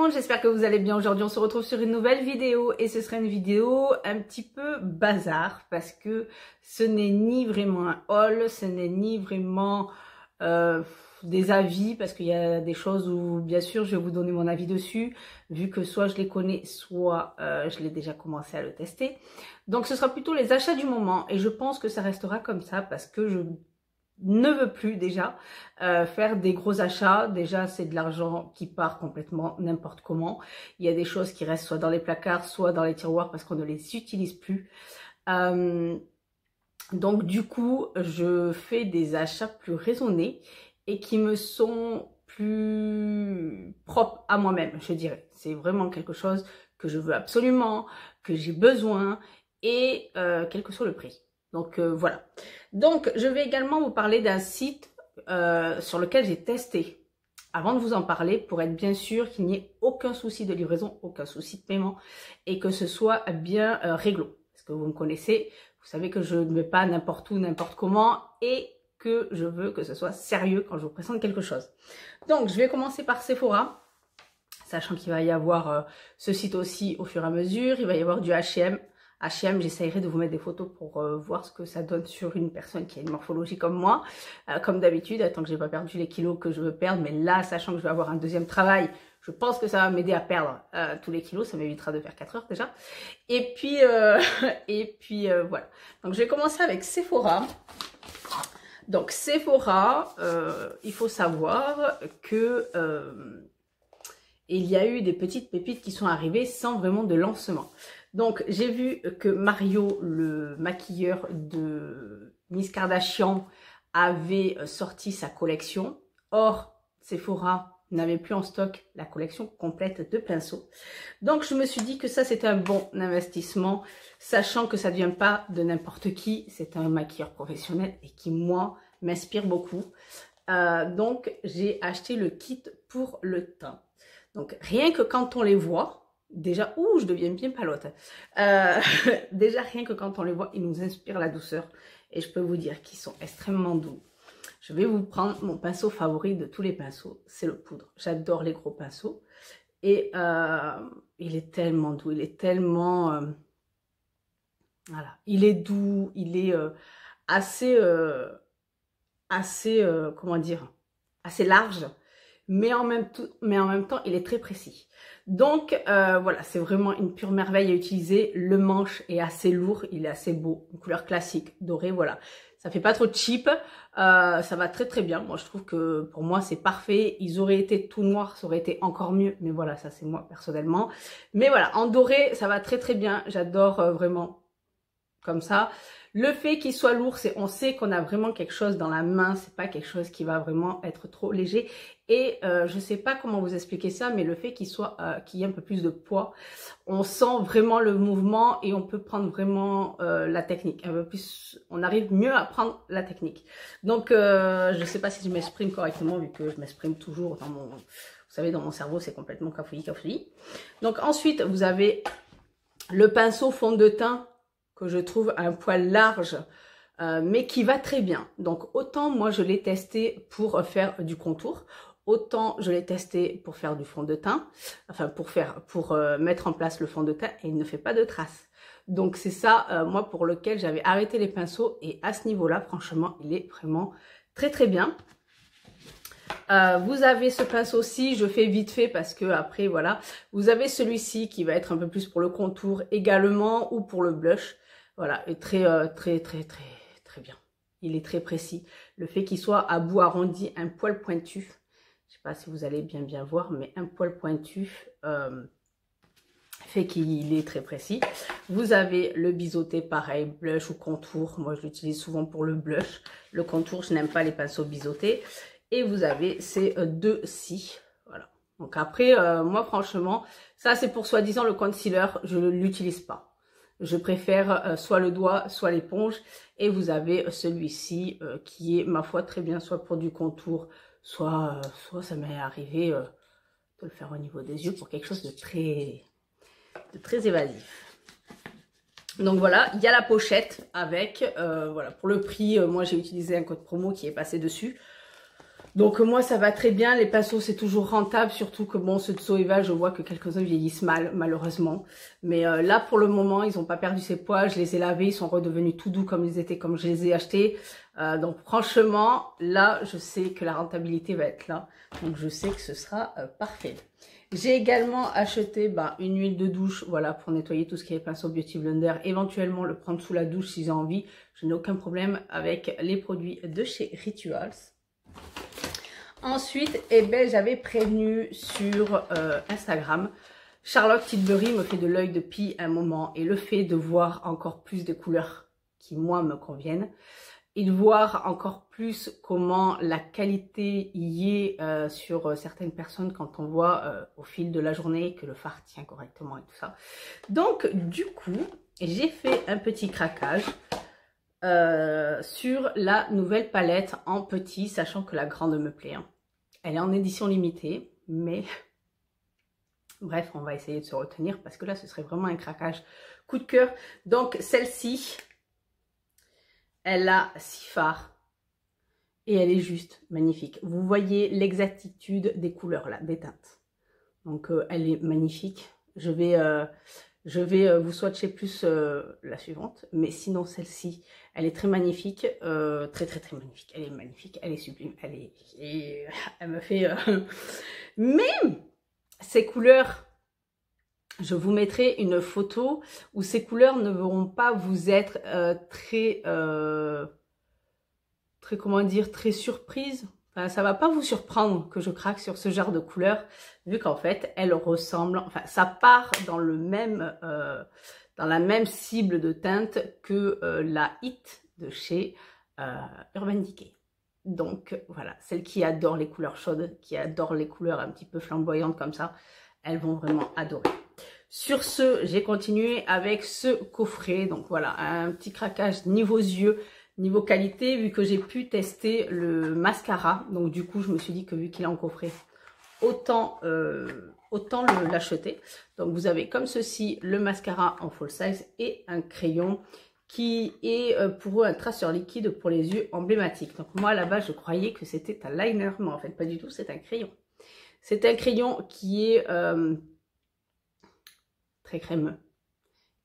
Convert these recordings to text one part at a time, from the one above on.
monde, j'espère que vous allez bien. Aujourd'hui on se retrouve sur une nouvelle vidéo et ce sera une vidéo un petit peu bazar parce que ce n'est ni vraiment un haul, ce n'est ni vraiment des avis, parce qu'il y a des choses où bien sûr je vais vous donner mon avis dessus vu que soit je les connais, soit je l'ai déjà commencé à le tester. Donc ce sera plutôt les achats du moment et je pense que ça restera comme ça parce que je ne veux plus déjà faire des gros achats. Déjà c'est de l'argent qui part complètement n'importe comment. Il y a des choses qui restent soit dans les placards, soit dans les tiroirs parce qu'on ne les utilise plus. Donc du coup je fais des achats plus raisonnés et qui me sont plus propres à moi-même, je dirais. C'est vraiment quelque chose que je veux absolument, que j'ai besoin et quel que soit le prix. Donc voilà. Donc je vais également vous parler d'un site sur lequel j'ai testé avant de vous en parler pour être bien sûr qu'il n'y ait aucun souci de livraison, aucun souci de paiement et que ce soit bien réglo. Parce que vous me connaissez, vous savez que je ne vais pas n'importe où, n'importe comment et que je veux que ce soit sérieux quand je vous présente quelque chose. Donc je vais commencer par Sephora, sachant qu'il va y avoir ce site aussi au fur et à mesure, il va y avoir du H&M. H&M, j'essayerai de vous mettre des photos pour voir ce que ça donne sur une personne qui a une morphologie comme moi, comme d'habitude, tant que j'ai pas perdu les kilos que je veux perdre. Mais là, sachant que je vais avoir un deuxième travail, je pense que ça va m'aider à perdre tous les kilos, ça m'évitera de faire 4 heures déjà. Et puis voilà. Donc je vais commencer avec Sephora. Donc Sephora, il faut savoir que il y a eu des petites pépites qui sont arrivées sans vraiment de lancement. Donc j'ai vu que Mario, le maquilleur de Miss Kardashian, avait sorti sa collection. Or, Sephora n'avait plus en stock la collection complète de pinceaux. Donc je me suis dit que ça c'était un bon investissement, sachant que ça ne vient pas de n'importe qui, c'est un maquilleur professionnel et qui moi m'inspire beaucoup. Donc j'ai acheté le kit pour le teint. Donc rien que quand on les voit, déjà, ouh, je deviens bien palote. Déjà, rien que quand on les voit, ils nous inspirent la douceur. Et je peux vous dire qu'ils sont extrêmement doux. Je vais vous prendre mon pinceau favori de tous les pinceaux, c'est le poudre. J'adore les gros pinceaux. Et il est tellement doux, il est tellement... voilà, il est doux, il est comment dire, assez large. Mais en même temps, il est très précis. Donc, voilà, c'est vraiment une pure merveille à utiliser. Le manche est assez lourd, il est assez beau. Une couleur classique, dorée, voilà. Ça fait pas trop cheap, ça va très très bien. Moi, je trouve que pour moi, c'est parfait. Ils auraient été tout noirs, ça aurait été encore mieux. Mais voilà, ça c'est moi personnellement. Mais voilà, en doré, ça va très très bien. J'adore vraiment comme ça. Le fait qu'il soit lourd, c'est on sait qu'on a vraiment quelque chose dans la main, c'est pas quelque chose qui va vraiment être trop léger. Et je sais pas comment vous expliquer ça, mais le fait qu'il soit qu'il y ait un peu plus de poids, on sent vraiment le mouvement et on peut prendre vraiment la technique. Un peu plus, on arrive mieux à prendre la technique. Donc je sais pas si je m'exprime correctement vu que je m'exprime toujours dans mon, vous savez, dans mon cerveau, c'est complètement cafouillis. Donc ensuite, vous avez le pinceau fond de teint que je trouve un poil large, mais qui va très bien. Donc autant moi je l'ai testé pour faire du contour, autant je l'ai testé pour faire du fond de teint, enfin pour mettre en place le fond de teint et il ne fait pas de traces. Donc c'est ça moi pour lequel j'avais arrêté les pinceaux et à ce niveau-là franchement il est vraiment très très bien. Vous avez ce pinceau-ci, je fais vite fait parce que après voilà, vous avez celui-ci qui va être un peu plus pour le contour également ou pour le blush. Voilà, et très bien. Il est très précis. Le fait qu'il soit à bout arrondi, un poil pointu, je sais pas si vous allez bien voir, mais un poil pointu fait qu'il est très précis. Vous avez le biseauté, pareil, blush ou contour. Moi, je l'utilise souvent pour le blush. Le contour, je n'aime pas les pinceaux biseautés. Et vous avez ces deux-ci. Voilà. Donc après, moi, franchement, ça, c'est pour soi-disant le concealer. Je ne l'utilise pas. Je préfère soit le doigt, soit l'éponge. Et vous avez celui-ci qui est, ma foi, très bien, soit pour du contour, soit ça m'est arrivé de le faire au niveau des yeux pour quelque chose de très évasif. Donc voilà, il y a la pochette avec, voilà, pour le prix, moi j'ai utilisé un code promo qui est passé dessus. Donc moi ça va très bien, les pinceaux c'est toujours rentable, surtout que bon ceux de Zoeva je vois que quelques-uns vieillissent mal malheureusement. Mais là pour le moment ils n'ont pas perdu ses poids, je les ai lavés, ils sont redevenus tout doux comme ils étaient comme je les ai achetés. Donc franchement là je sais que la rentabilité va être là, donc je sais que ce sera parfait. J'ai également acheté une huile de douche, voilà, pour nettoyer tout ce qui est pinceau Beauty Blender, éventuellement le prendre sous la douche si j'ai envie, je n'ai aucun problème avec les produits de chez Rituals. Ensuite, j'avais prévenu sur Instagram, Charlotte Tilbury me fait de l'œil depuis un moment et le fait de voir encore plus de couleurs qui moi me conviennent et de voir encore plus comment la qualité y est sur certaines personnes quand on voit au fil de la journée que le fard tient correctement et tout ça. Donc du coup, j'ai fait un petit craquage sur la nouvelle palette en petit, sachant que la grande me plaît. Hein. Elle est en édition limitée, mais bref, on va essayer de se retenir parce que là, ce serait vraiment un craquage coup de cœur. Donc, celle-ci, elle a 6 fards et elle est juste magnifique. Vous voyez l'exactitude des couleurs là, des teintes. Donc, elle est magnifique. Je vais vous swatcher plus la suivante, mais sinon celle-ci, elle est très magnifique, très magnifique. Elle est magnifique, elle est sublime, elle me fait. Mais ces couleurs, je vous mettrai une photo où ces couleurs ne vont pas vous être très comment dire, très surprises. Enfin, ça va pas vous surprendre que je craque sur ce genre de couleur, vu qu'en fait, elles ressemblent, enfin, ça part dans le même, dans la même cible de teinte que la Hit de chez Urban Decay. Donc voilà, celles qui adorent les couleurs chaudes, qui adorent les couleurs un petit peu flamboyantes comme ça, elles vont vraiment adorer. Sur ce, j'ai continué avec ce coffret. Donc voilà, un petit craquage niveau yeux. Niveau qualité, vu que j'ai pu tester le mascara, donc du coup je me suis dit que vu qu'il est en coffret, autant l'acheter. Donc vous avez comme ceci le mascara en full size et un crayon qui est pour eux un traceur liquide pour les yeux emblématique. Donc moi à la base je croyais que c'était un liner, mais en fait pas du tout, c'est un crayon. C'est un crayon qui est très crémeux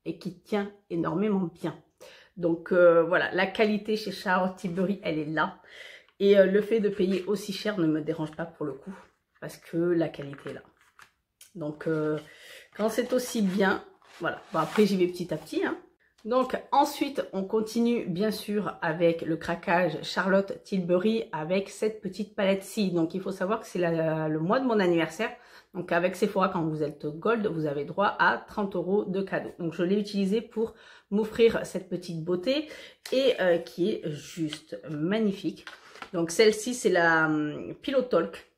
et qui tient énormément bien. Donc voilà, la qualité chez Charlotte Tilbury, elle est là. Et le fait de payer aussi cher ne me dérange pas pour le coup, parce que la qualité est là. Donc quand c'est aussi bien, voilà. Bon, après j'y vais petit à petit. Hein. Donc ensuite, on continue bien sûr avec le craquage Charlotte Tilbury avec cette petite palette-ci. Donc il faut savoir que c'est le mois de mon anniversaire. Donc avec Sephora, quand vous êtes Gold, vous avez droit à 30 € de cadeau. Donc je l'ai utilisé pour m'offrir cette petite beauté et qui est juste magnifique. Donc celle-ci, c'est la Pillow Talk.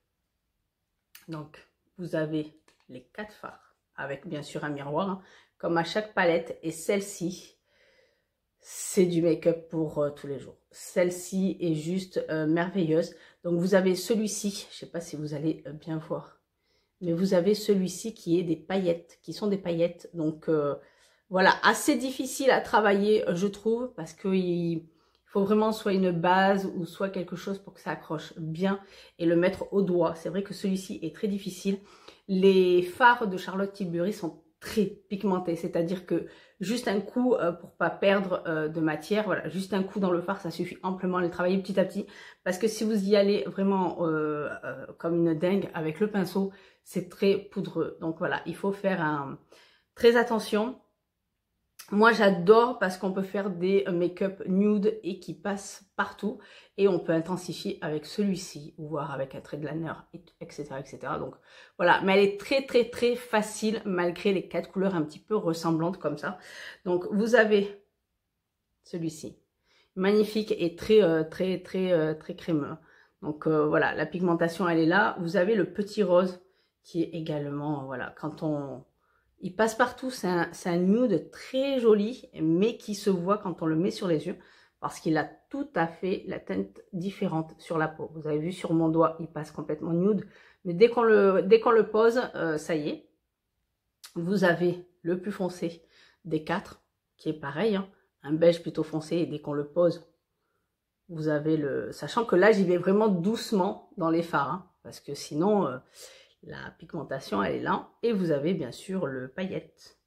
Donc vous avez les 4 fards avec bien sûr un miroir, hein, comme à chaque palette. Et celle-ci, c'est du make-up pour tous les jours. Celle-ci est juste merveilleuse. Donc vous avez celui-ci, je ne sais pas si vous allez bien voir. Mais vous avez celui-ci qui est des paillettes, qui sont des paillettes. Donc voilà, assez difficile à travailler, je trouve, parce qu'il faut vraiment soit une base ou soit quelque chose pour que ça accroche bien et le mettre au doigt. C'est vrai que celui-ci est très difficile. Les fards de Charlotte Tilbury sont très pigmentés, c'est-à-dire que juste un coup pour pas perdre de matière, voilà, juste un coup dans le fard, ça suffit amplement à les travailler petit à petit. Parce que si vous y allez vraiment comme une dingue avec le pinceau, c'est très poudreux. Donc voilà, il faut faire très attention. Moi j'adore parce qu'on peut faire des make-up nude et qui passent partout. Et on peut intensifier avec celui-ci, voire avec un trait de liner, etc., etc. Donc voilà, mais elle est très facile malgré les 4 couleurs un petit peu ressemblantes comme ça. Donc vous avez celui-ci, magnifique et très crémeux. Donc voilà, la pigmentation elle est là. Vous avez le petit rose qui est également, voilà, il passe partout, c'est un nude très joli, mais qui se voit quand on le met sur les yeux, parce qu'il a tout à fait la teinte différente sur la peau. Vous avez vu sur mon doigt, il passe complètement nude, mais dès qu'on le pose, ça y est. Vous avez le plus foncé des 4, qui est pareil, hein, un beige plutôt foncé, et dès qu'on le pose, vous avez le... Sachant que là, j'y vais vraiment doucement dans les fards, hein, parce que sinon, la pigmentation, elle est là. Et vous avez bien sûr le paillette,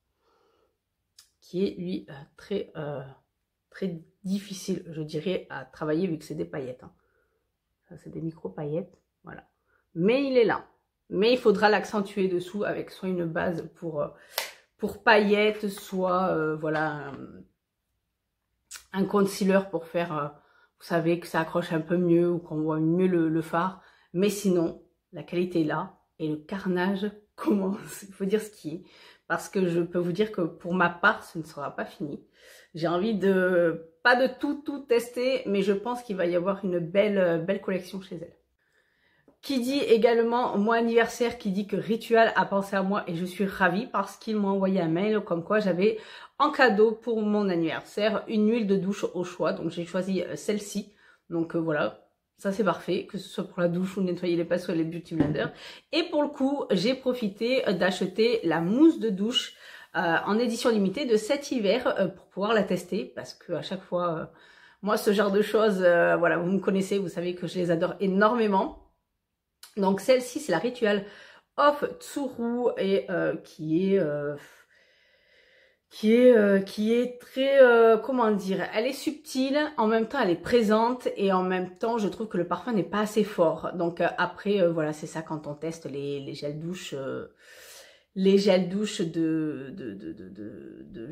qui est, lui, très difficile, je dirais, à travailler, vu que c'est des paillettes. Hein. Ça, c'est des micro-paillettes, voilà. Mais il est là. Mais il faudra l'accentuer dessous avec soit une base pour paillettes, soit, voilà, un concealer pour faire... vous savez que ça accroche un peu mieux ou qu'on voit mieux le fard. Mais sinon, la qualité est là et le carnage commence. Il faut dire ce qui est. Parce que je peux vous dire que pour ma part, ce ne sera pas fini. J'ai envie de... pas de tout tester, mais je pense qu'il va y avoir une belle collection chez elle. Qui dit également mon anniversaire, qui dit que Ritual a pensé à moi et je suis ravie parce qu'il m'a envoyé un mail comme quoi j'avais en cadeau pour mon anniversaire une huile de douche au choix. Donc j'ai choisi celle-ci. Donc voilà, ça c'est parfait, que ce soit pour la douche ou nettoyer les pinceaux et les beauty blenders. Et pour le coup, j'ai profité d'acheter la mousse de douche en édition limitée de cet hiver pour pouvoir la tester parce que à chaque fois, moi ce genre de choses, voilà, vous me connaissez, vous savez que je les adore énormément. Donc celle-ci, c'est la Ritual of Tsuru et qui est très, comment dire, elle est subtile, en même temps elle est présente et en même temps je trouve que le parfum n'est pas assez fort. Donc après, voilà, c'est ça quand on teste les gels douches, je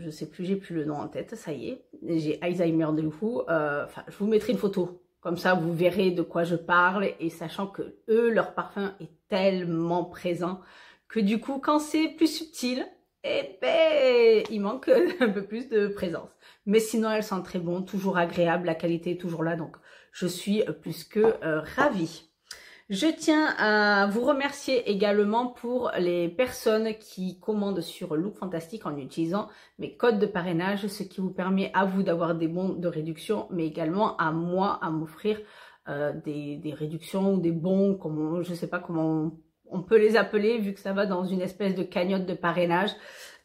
sais plus, j'ai plus le nom en tête, ça y est, j'ai Alzheimer de fou. Enfin, je vous mettrai une photo. Comme ça, vous verrez de quoi je parle et sachant que eux, leur parfum est tellement présent que du coup, quand c'est plus subtil, eh ben, il manque un peu plus de présence. Mais sinon, elles sont très bonnes, toujours agréables, la qualité est toujours là, donc je suis plus que ravie. Je tiens à vous remercier également pour les personnes qui commandent sur Look Fantastic en utilisant mes codes de parrainage, ce qui vous permet à vous d'avoir des bons de réduction, mais également à moi à m'offrir des réductions ou des bons, je ne sais pas comment on peut les appeler, vu que ça va dans une espèce de cagnotte de parrainage.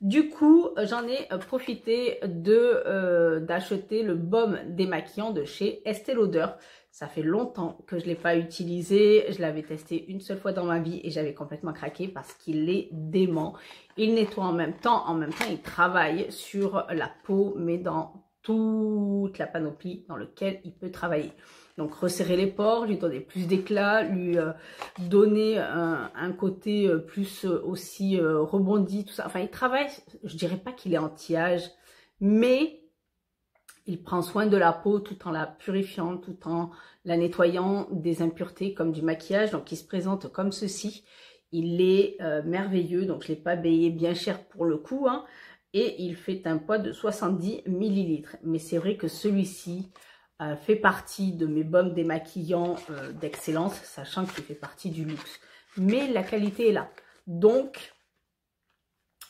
Du coup, j'en ai profité d'acheter le baume démaquillant de chez Estée Lauder. Ça fait longtemps que je ne l'ai pas utilisé. Je l'avais testé une seule fois dans ma vie et j'avais complètement craqué parce qu'il est dément. Il nettoie en même temps il travaille sur la peau, mais dans toute la panoplie dans laquelle il peut travailler. Donc resserrer les pores, lui donner plus d'éclat, lui donner un côté plus aussi rebondi, tout ça. Enfin, il travaille, je dirais pas qu'il est anti-âge, mais il prend soin de la peau tout en la purifiant, tout en la nettoyant des impuretés comme du maquillage. Donc il se présente comme ceci. Il est merveilleux, donc je ne l'ai pas payé bien cher pour le coup. Hein, et il fait un poids de 70 ml. Mais c'est vrai que celui-ci fait partie de mes baumes démaquillants d'excellence, sachant qu'il fait partie du luxe. Mais la qualité est là. Donc...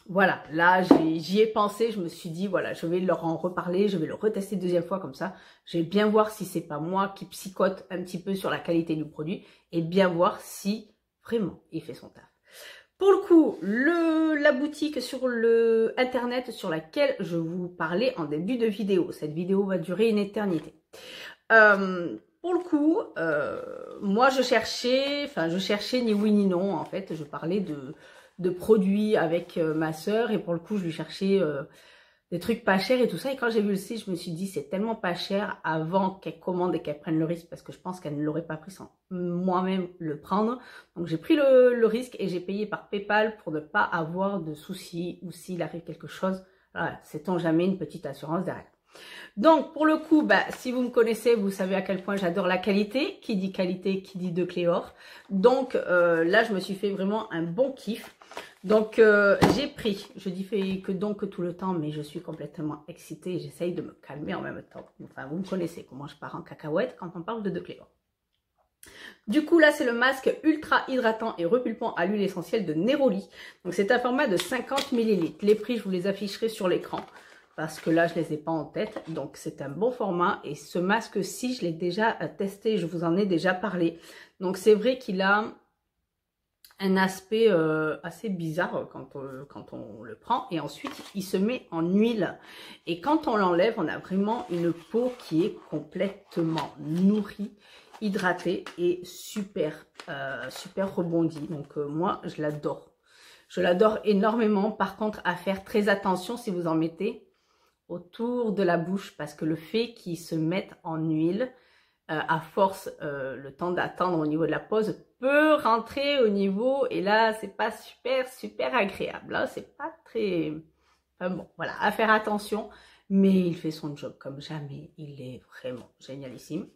voilà, là j'y ai pensé, je me suis dit voilà, je vais leur en reparler, je vais le retester une deuxième fois comme ça. Je vais bien voir si c'est pas moi qui psychote un petit peu sur la qualité du produit et bien voir si vraiment il fait son taf. Pour le coup, la boutique sur le internet sur laquelle je vous parlais en début de vidéo, cette vidéo va durer une éternité. Pour le coup, moi je cherchais ni oui ni non en fait, je parlais de produits avec ma sœur et pour le coup je lui cherchais des trucs pas chers et tout ça et quand j'ai vu le site je me suis dit c'est tellement pas cher avant qu'elle commande et qu'elle prenne le risque parce que je pense qu'elle ne l'aurait pas pris sans moi-même le prendre, donc j'ai pris le risque et j'ai payé par PayPal pour ne pas avoir de soucis ou s'il arrive quelque chose, voilà, sait-on jamais, une petite assurance derrière. Donc pour le coup, si vous me connaissez, vous savez à quel point j'adore la qualité. Qui dit qualité, qui dit de Cléor. Donc là, je me suis fait vraiment un bon kiff. Donc j'ai pris, je dis fait que donc tout le temps, mais je suis complètement excitée. J'essaye de me calmer en même temps. Enfin, vous me connaissez comment je pars en cacahuète quand on parle de Cléor. Du coup, là, c'est le masque ultra hydratant et repulpant à l'huile essentielle de Neroli. Donc c'est un format de 50 ml. Les prix, je vous les afficherai sur l'écran. Parce que là, je ne les ai pas en tête. Donc, c'est un bon format. Et ce masque-ci, je l'ai déjà testé. Je vous en ai déjà parlé. Donc, c'est vrai qu'il a un aspect assez bizarre quand on le prend. Et ensuite, il se met en huile. Et quand on l'enlève, on a vraiment une peau qui est complètement nourrie, hydratée et super, super rebondie. Donc moi, je l'adore. Je l'adore énormément. Par contre, à faire très attention si vous en mettez autour de la bouche, parce que le fait qu'il se mette en huile, à force, le temps d'attendre au niveau de la pose peut rentrer au niveau, et là c'est pas super super agréable, là c'est pas très, enfin bon, voilà, à faire attention, mais il fait son job comme jamais, il est vraiment génialissime.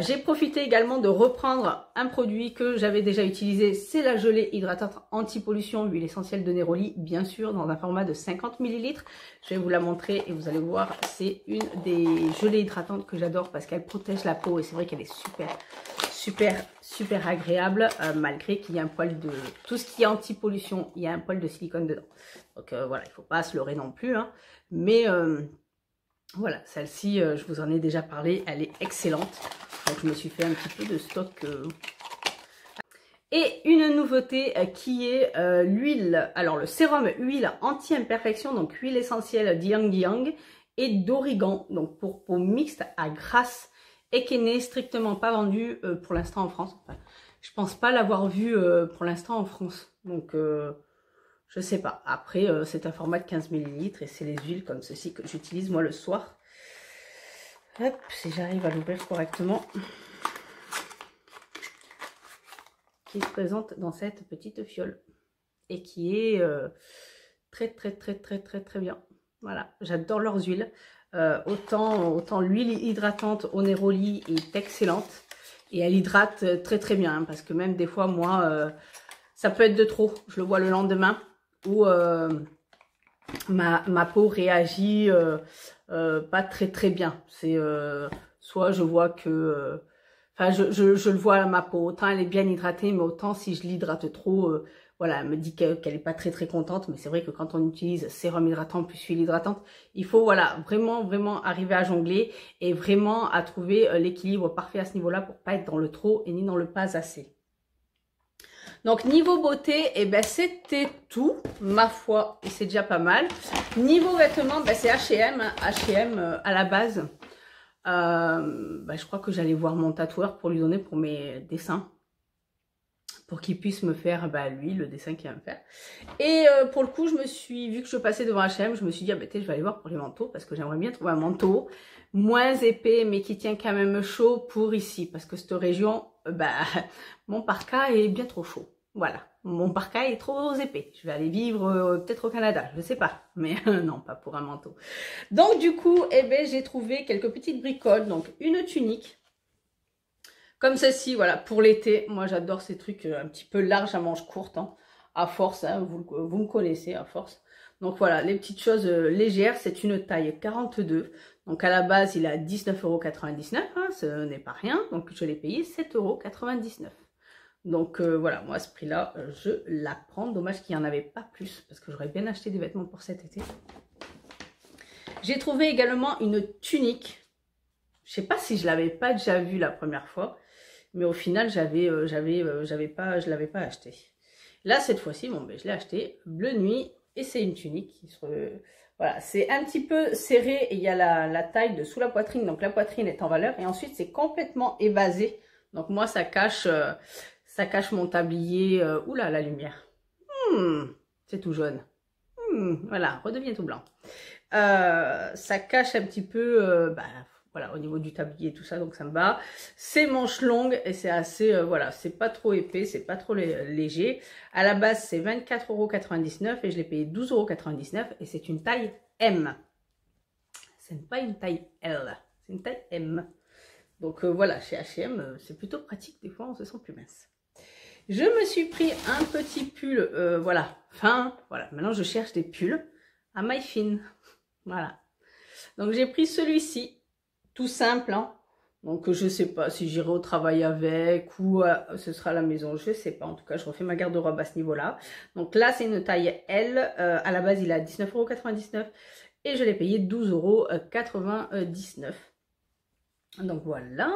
J'ai profité également de reprendre un produit que j'avais déjà utilisé, c'est la gelée hydratante anti-pollution, huile essentielle de Neroli, bien sûr, dans un format de 50 ml. Je vais vous la montrer et vous allez voir, c'est une des gelées hydratantes que j'adore parce qu'elle protège la peau et c'est vrai qu'elle est super, super, super agréable, malgré qu'il y a un poil de... Tout ce qui est anti-pollution, il y a un poil de silicone dedans. Donc voilà, il ne faut pas se leurrer non plus, hein, mais... voilà, celle-ci, je vous en ai déjà parlé, elle est excellente. Donc, je me suis fait un petit peu de stock. Et une nouveauté qui est l'huile, alors le sérum huile anti-imperfection, donc huile essentielle d'Yang Yang et d'origan, donc pour peau mixte à grasse et qui n'est strictement pas vendue pour l'instant en France. Enfin, je pense pas l'avoir vu pour l'instant en France, donc je sais pas. Après, c'est un format de 15 ml et c'est les huiles comme ceci que j'utilise moi le soir. Hop, si j'arrive à l'ouvrir correctement. Qui se présente dans cette petite fiole. Et qui est très bien. Voilà, j'adore leurs huiles. Autant l'huile hydratante au Neroli est excellente. Et elle hydrate très bien. Hein, parce que même des fois, moi, ça peut être de trop. Je le vois le lendemain. Ou ma peau réagit pas très bien. C'est soit je vois que... Enfin, je le vois à ma peau. Autant elle est bien hydratée, mais autant si je l'hydrate trop, voilà, elle me dit qu'elle est pas très contente. Mais c'est vrai que quand on utilise sérum hydratant plus huile hydratante, il faut voilà vraiment arriver à jongler et vraiment à trouver l'équilibre parfait à ce niveau-là pour pas être dans le trop et ni dans le pas assez. Donc niveau beauté, eh ben, c'était tout, ma foi, et c'est déjà pas mal. Niveau vêtements, ben, c'est H&M, H&M à la base. Je crois que j'allais voir mon tatoueur pour lui donner pour mes dessins. Pour qu'il puisse me faire, lui, le dessin qu'il va me faire. Et pour le coup, vu que je passais devant H&M, je me suis dit, je vais aller voir pour les manteaux, parce que j'aimerais bien trouver un manteau moins épais, mais qui tient quand même chaud pour ici. Parce que cette région, mon parka est bien trop chaud. Voilà, mon parka est trop épais. Je vais aller vivre peut-être au Canada, je ne sais pas. Mais non, pas pour un manteau. Donc du coup, j'ai trouvé quelques petites bricoles. Donc une tunique. Comme ceci, voilà, pour l'été. Moi, j'adore ces trucs un petit peu larges à manches courtes. Hein, à force, hein, vous me connaissez, à force. Donc voilà, les petites choses légères. C'est une taille 42. Donc à la base, il est à 19,99 €. Hein, ce n'est pas rien. Donc je l'ai payé 7,99 €. Donc voilà, moi à ce prix-là, je la prends. Dommage qu'il n'y en avait pas plus, parce que j'aurais bien acheté des vêtements pour cet été. J'ai trouvé également une tunique. Je sais pas si je l'avais pas déjà vue la première fois. Mais au final, je l'avais pas acheté. Là, cette fois-ci, je l'ai acheté bleu nuit et c'est une tunique qui voilà, c'est un petit peu serré et il y a la taille dessous la poitrine. Donc la poitrine est en valeur et ensuite c'est complètement évasé. Donc moi, ça cache mon tablier. Oula, la lumière. C'est tout jaune. Voilà, redevient tout blanc. Ça cache un petit peu... voilà, au niveau du tablier et tout ça, donc ça me va. C'est manches longues et c'est assez, voilà, c'est pas trop épais, c'est pas trop léger. À la base, c'est 24,99 € et je l'ai payé 12,99 € et c'est une taille M. Ce n'est pas une taille L, c'est une taille M. Donc voilà, chez H&M, c'est plutôt pratique, des fois on se sent plus mince. Je me suis pris un petit pull, voilà, fin, voilà. Maintenant je cherche des pulls à maille fine, voilà. Donc j'ai pris celui-ci. Tout simple, hein. Donc je sais pas si j'irai au travail avec ou ce sera à la maison, je sais pas. En tout cas, je refais ma garde-robe à ce niveau-là. Donc là, c'est une taille L. À la base, il est à 19,99 € et je l'ai payé 12,99 €. Donc voilà.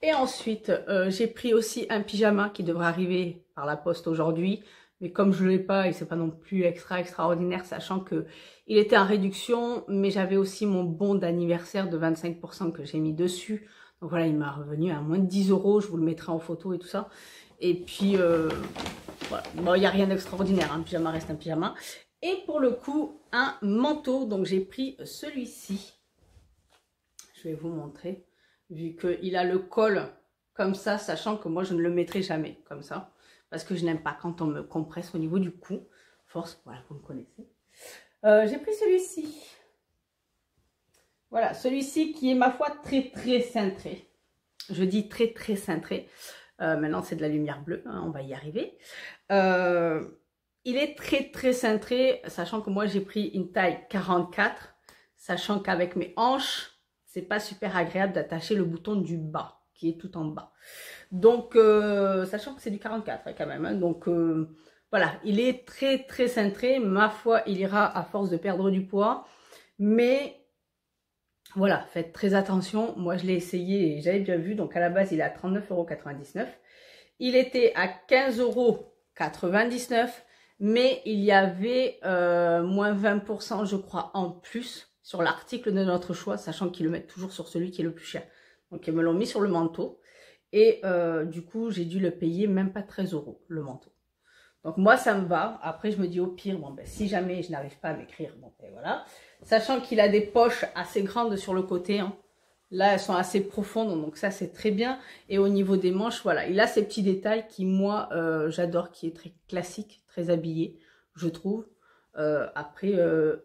Et ensuite, j'ai pris aussi un pyjama qui devrait arriver par la poste aujourd'hui. Mais comme je ne l'ai pas et c'est pas non plus extraordinaire, sachant que il était en réduction, mais j'avais aussi mon bon d'anniversaire de 25% que j'ai mis dessus. Donc voilà, il m'a revenu à moins de 10 €. Je vous le mettrai en photo et tout ça. Et puis, voilà. Bon, il n'y a rien d'extraordinaire. Un pyjama reste un pyjama. Et pour le coup, un manteau. Donc j'ai pris celui-ci. Je vais vous montrer. Vu qu'il a le col comme ça, sachant que moi je ne le mettrai jamais comme ça. Parce que je n'aime pas quand on me compresse au niveau du cou. Force, voilà, vous me connaissez. J'ai pris celui-ci. Voilà, celui-ci qui est ma foi très cintré. Je dis très cintré. Maintenant c'est de la lumière bleue, hein, on va y arriver. Il est très cintré, sachant que moi j'ai pris une taille 44. Sachant qu'avec mes hanches, c'est pas super agréable d'attacher le bouton du bas, qui est tout en bas. Donc, sachant que c'est du 44 quand même. Hein, donc, voilà, il est très cintré. Ma foi, il ira à force de perdre du poids. Mais, voilà, faites très attention. Moi, je l'ai essayé et j'avais bien vu. Donc, à la base, il est à 39,99 €. Il était à 15,99 €. Mais il y avait moins 20%, je crois, en plus sur l'article de notre choix, sachant qu'ils le mettent toujours sur celui qui est le plus cher. Donc, ils me l'ont mis sur le manteau. Et du coup, j'ai dû le payer même pas 13 € le manteau. Donc moi, ça me va. Après, je me dis au pire, bon, ben, si jamais je n'arrive pas à m'écrire, bon, ben voilà. Sachant qu'il a des poches assez grandes sur le côté. Hein. Là, elles sont assez profondes, donc ça, c'est très bien. Et au niveau des manches, voilà, il a ces petits détails qui, moi, j'adore, qui est très classique, très habillé, je trouve. Après,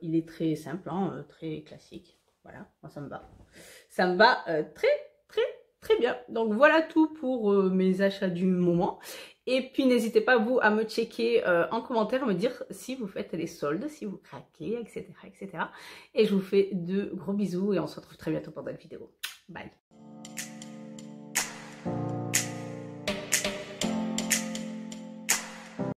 il est très simple, hein, très classique. Voilà, moi, ça me va. Ça me va très bien. Donc voilà tout pour mes achats du moment. Et puis n'hésitez pas vous à me checker en commentaire, me dire si vous faites les soldes, si vous craquez, etc. Et je vous fais de gros bisous et on se retrouve très bientôt pour d'autres vidéos. Bye.